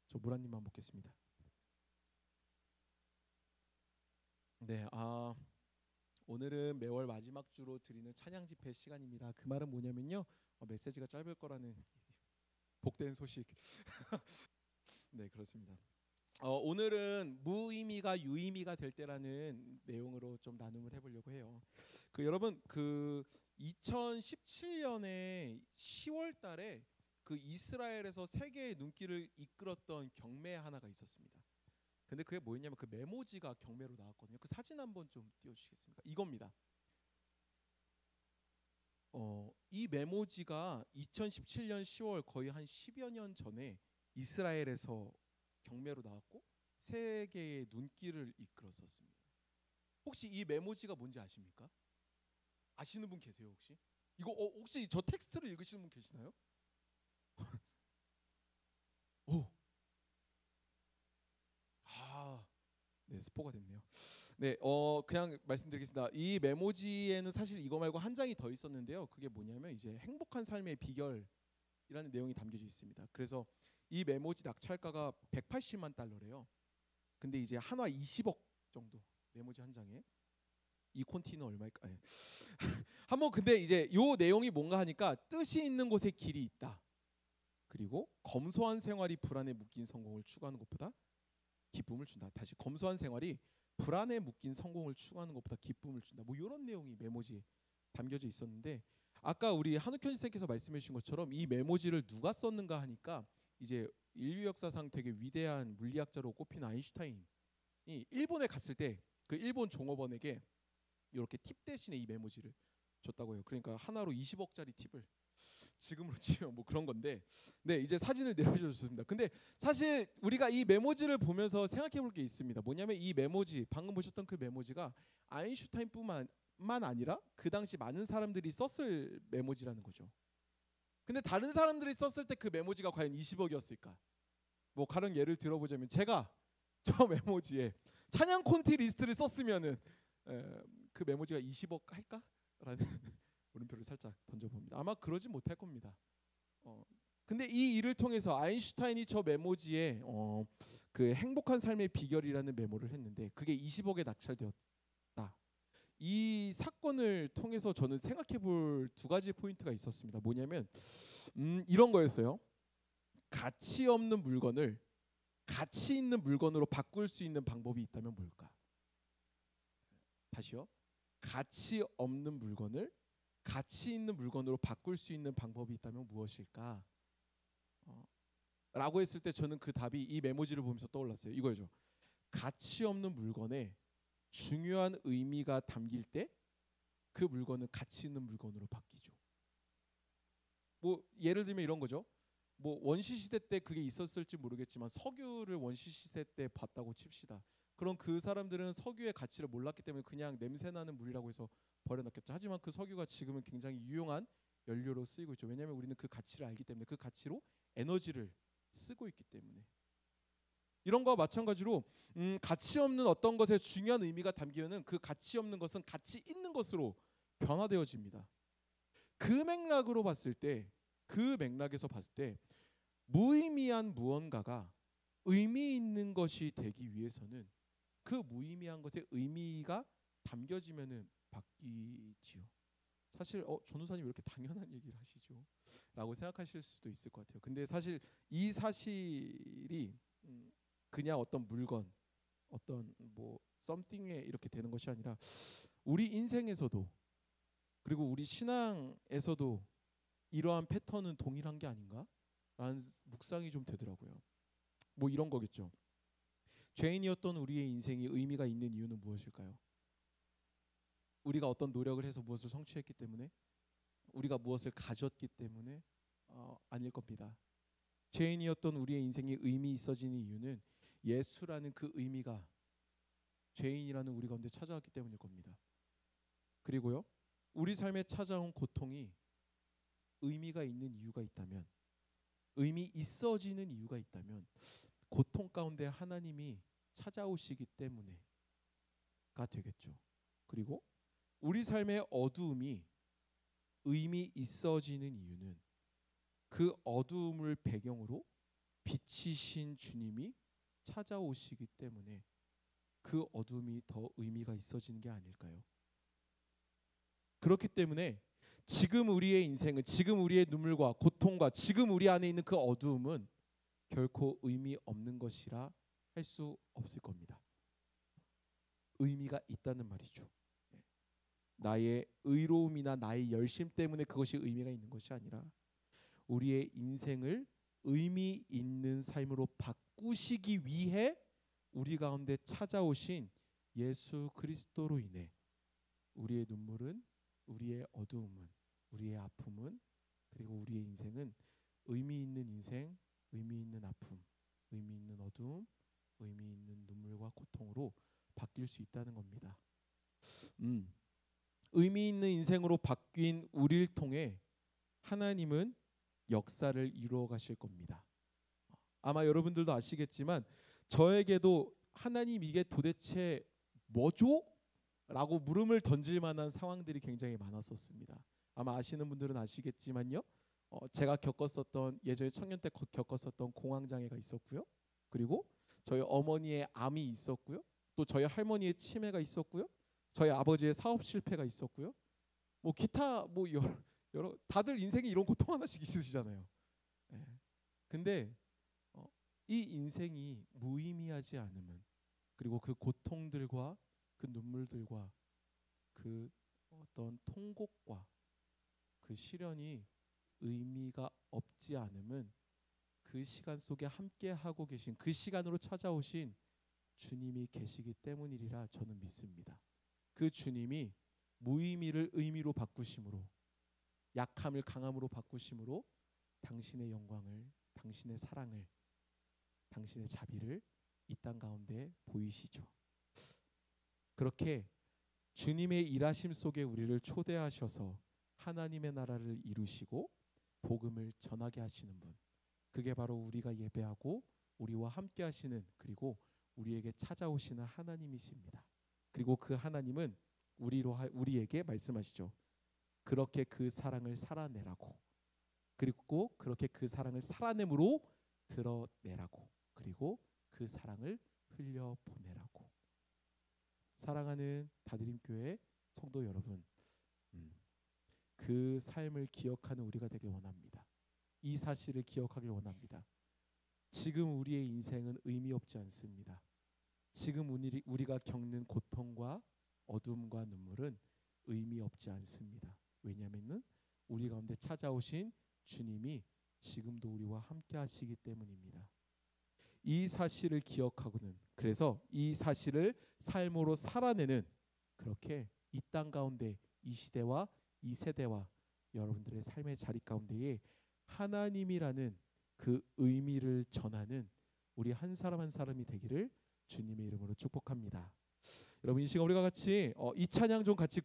저 물 한 입만 먹겠습니다. 네, 오늘은 매월 마지막 주로 드리는 찬양 집회 시간입니다. 그 말은 뭐냐면요, 메시지가 짧을 거라는 복된 소식. 네, 그렇습니다. 오늘은 무의미가 유의미가 될 때라는 내용으로 좀 나눔을 해보려고 해요. 여러분 2017년에 10월달에 이스라엘에서 세계의 눈길을 이끌었던 경매 하나가 있었습니다. 근데 그게 뭐였냐면 메모지가 경매로 나왔거든요. 사진 한번 좀 띄워주시겠습니까? 이겁니다. 이 메모지가 2017년 10월 거의 한 10여 년 전에 이스라엘에서 경매로 나왔고 세계의 눈길을 이끌었었습니다. 혹시 이 메모지가 뭔지 아십니까? 아시는 분 계세요 혹시? 이거 혹시 저 텍스트를 읽으시는 분 계시나요? 오, 네, 스포가 됐네요. 네, 그냥 말씀드리겠습니다. 이 메모지에는 사실 이거 말고 한 장이 더 있었는데요. 그게 뭐냐면 이제 행복한 삶의 비결이라는 내용이 담겨져 있습니다. 그래서 이 메모지 낙찰가가 180만 달러래요. 근데 이제 한화 20억 정도 메모지 한 장에. 이 콘티는 얼마일까? 네. 한번 근데 이제 요 내용이 뭔가 하니까 뜻이 있는 곳에 길이 있다. 그리고 검소한 생활이 불안에 묶인 성공을 추구하는 것보다 기쁨을 준다. 다시 검소한 생활이 불안에 묶인 성공을 추구하는 것보다 기쁨을 준다. 뭐 이런 내용이 메모지에 담겨져 있었는데 아까 우리 한욱현 선생님께서 말씀해 주신 것처럼 이 메모지를 누가 썼는가 하니까 이제 인류 역사상 되게 위대한 물리학자로 꼽힌 아인슈타인이 일본에 갔을 때 일본 종업원에게 이렇게 팁 대신에 이 메모지를 줬다고 해요. 그러니까 하나로 20억짜리 팁을 지금으로 치면 뭐 그런 건데, 네, 이제 사진을 내려주셨습니다. 근데 사실 우리가 이 메모지를 보면서 생각해 볼 게 있습니다. 뭐냐면 이 메모지, 방금 보셨던 그 메모지가 아인슈타인뿐만 아니라 그 당시 많은 사람들이 썼을 메모지라는 거죠. 근데 다른 사람들이 썼을 때 그 메모지가 과연 20억이었을까? 뭐 다른 예를 들어보자면 제가 저 메모지에 찬양 콘티 리스트를 썼으면은 그 메모지가 20억 할까?라는 물음표를 살짝 던져봅니다. 아마 그러지 못할 겁니다. 근데 이 일을 통해서 아인슈타인이 저 메모지에 행복한 삶의 비결이라는 메모를 했는데 그게 20억에 낙찰되었다. 이 사건을 통해서 저는 생각해 볼 두 가지 포인트가 있었습니다. 뭐냐면 이런 거였어요. 가치 없는 물건을 가치 있는 물건으로 바꿀 수 있는 방법이 있다면 뭘까? 다시요. 가치 없는 물건을 가치 있는 물건으로 바꿀 수 있는 방법이 있다면 무엇일까? 라고 했을 때 저는 그 답이 이 메모지를 보면서 떠올랐어요. 이거죠. 가치 없는 물건에 중요한 의미가 담길 때 그 물건은 가치 있는 물건으로 바뀌죠. 뭐 예를 들면 이런 거죠. 뭐 원시 시대 때 그게 있었을지 모르겠지만 석유를 원시 시대 때 봤다고 칩시다. 그럼 그 사람들은 석유의 가치를 몰랐기 때문에 그냥 냄새나는 물이라고 해서 버려놨겠죠. 하지만 그 석유가 지금은 굉장히 유용한 연료로 쓰이고 있죠. 왜냐하면 우리는 그 가치를 알기 때문에 그 가치로 에너지를 쓰고 있기 때문에. 이런 거와 마찬가지로 가치 없는 어떤 것에 중요한 의미가 담기면은 그 가치 없는 것은 가치 있는 것으로 변화되어집니다. 그 맥락으로 봤을 때, 그 맥락에서 봤을 때 무의미한 무언가가 의미 있는 것이 되기 위해서는 그 무의미한 것에 의미가 담겨지면은 바뀌지요. 사실 전도사님 왜 이렇게 당연한 얘기를 하시죠? 라고 생각하실 수도 있을 것 같아요. 근데 사실 이 사실이 그냥 어떤 물건, 어떤 뭐 something에 이렇게 되는 것이 아니라 우리 인생에서도 그리고 우리 신앙에서도 이러한 패턴은 동일한 게 아닌가? 라는 묵상이 좀 되더라고요. 뭐 이런 거겠죠. 죄인이었던 우리의 인생이 의미가 있는 이유는 무엇일까요? 우리가 어떤 노력을 해서 무엇을 성취했기 때문에, 우리가 무엇을 가졌기 때문에 아닐 겁니다. 죄인이었던 우리의 인생이 의미 있어지는 이유는 예수라는 그 의미가 죄인이라는 우리 가운데 찾아왔기 때문일 겁니다. 그리고요, 우리 삶에 찾아온 고통이 의미가 있는 이유가 있다면, 의미 있어지는 이유가 있다면 고통 가운데 하나님이 찾아오시기 때문에가 되겠죠. 그리고 우리 삶의 어두움이 의미 있어지는 이유는 그 어두움을 배경으로 빛이신 주님이 찾아오시기 때문에 그 어둠이 더 의미가 있어지는 게 아닐까요? 그렇기 때문에 지금 우리의 인생은, 지금 우리의 눈물과 고통과 지금 우리 안에 있는 그 어두움은 결코 의미 없는 것이라 할 수 없을 겁니다. 의미가 있다는 말이죠. 나의 의로움이나 나의 열심 때문에 그것이 의미가 있는 것이 아니라 우리의 인생을 의미 있는 삶으로 바꾸시기 위해 우리 가운데 찾아오신 예수 그리스도로 인해 우리의 눈물은, 우리의 어두움은, 우리의 아픔은, 그리고 우리의 인생은 의미 있는 인생, 의미 있는 아픔, 의미 있는 어두움, 의미 있는 눈물과 고통으로 바뀔 수 있다는 겁니다. 의미 있는 인생으로 바뀐 우리를 통해 하나님은 역사를 이루어 가실 겁니다. 아마 여러분들도 아시겠지만 저에게도 하나님 이게 도대체 뭐죠? 라고 물음을 던질 만한 상황들이 굉장히 많았었습니다. 아마 아시는 분들은 아시겠지만요. 제가 겪었었던, 예전에 청년 때 겪었었던 공황장애가 있었고요. 그리고 저희 어머니의 암이 있었고요. 또 저희 할머니의 치매가 있었고요. 저희 아버지의 사업 실패가 있었고요. 뭐 기타 뭐 여러 다들 인생에 이런 고통 하나씩 있으시잖아요. 예. 근데 이 인생이 무의미하지 않으면, 그리고 그 고통들과 그 눈물들과 그 어떤 통곡과 그 시련이 의미가 없지 않으면 그 시간 속에 함께 하고 계신, 그 시간으로 찾아오신 주님이 계시기 때문이리라 저는 믿습니다. 그 주님이 무의미를 의미로 바꾸심으로, 약함을 강함으로 바꾸심으로 당신의 영광을, 당신의 사랑을, 당신의 자비를 이 땅 가운데 보이시죠. 그렇게 주님의 일하심 속에 우리를 초대하셔서 하나님의 나라를 이루시고 복음을 전하게 하시는 분, 그게 바로 우리가 예배하고 우리와 함께 하시는, 그리고 우리에게 찾아오시는 하나님이십니다. 그리고 그 하나님은 우리에게 말씀하시죠. 그렇게 그 사랑을 살아내라고, 그리고 그렇게 그 사랑을 살아냄으로 드러내라고, 그리고 그 사랑을 흘려보내라고. 사랑하는 다드림교회 성도 여러분, 그 삶을 기억하는 우리가 되길 원합니다. 이 사실을 기억하길 원합니다. 지금 우리의 인생은 의미 없지 않습니다. 지금 우리가 겪는 고통과 어둠과 눈물은 의미 없지 않습니다. 왜냐하면 우리 가운데 찾아오신 주님이 지금도 우리와 함께 하시기 때문입니다. 이 사실을 기억하고는, 그래서 이 사실을 삶으로 살아내는, 그렇게 이 땅 가운데 이 시대와 이 세대와 여러분들의 삶의 자리 가운데에 하나님이라는 그 의미를 전하는 우리 한 사람 한 사람이 되기를 주님의 이름으로 축복합니다. 여러분, 이 시간 우리가 같이 이 찬양 좀 같이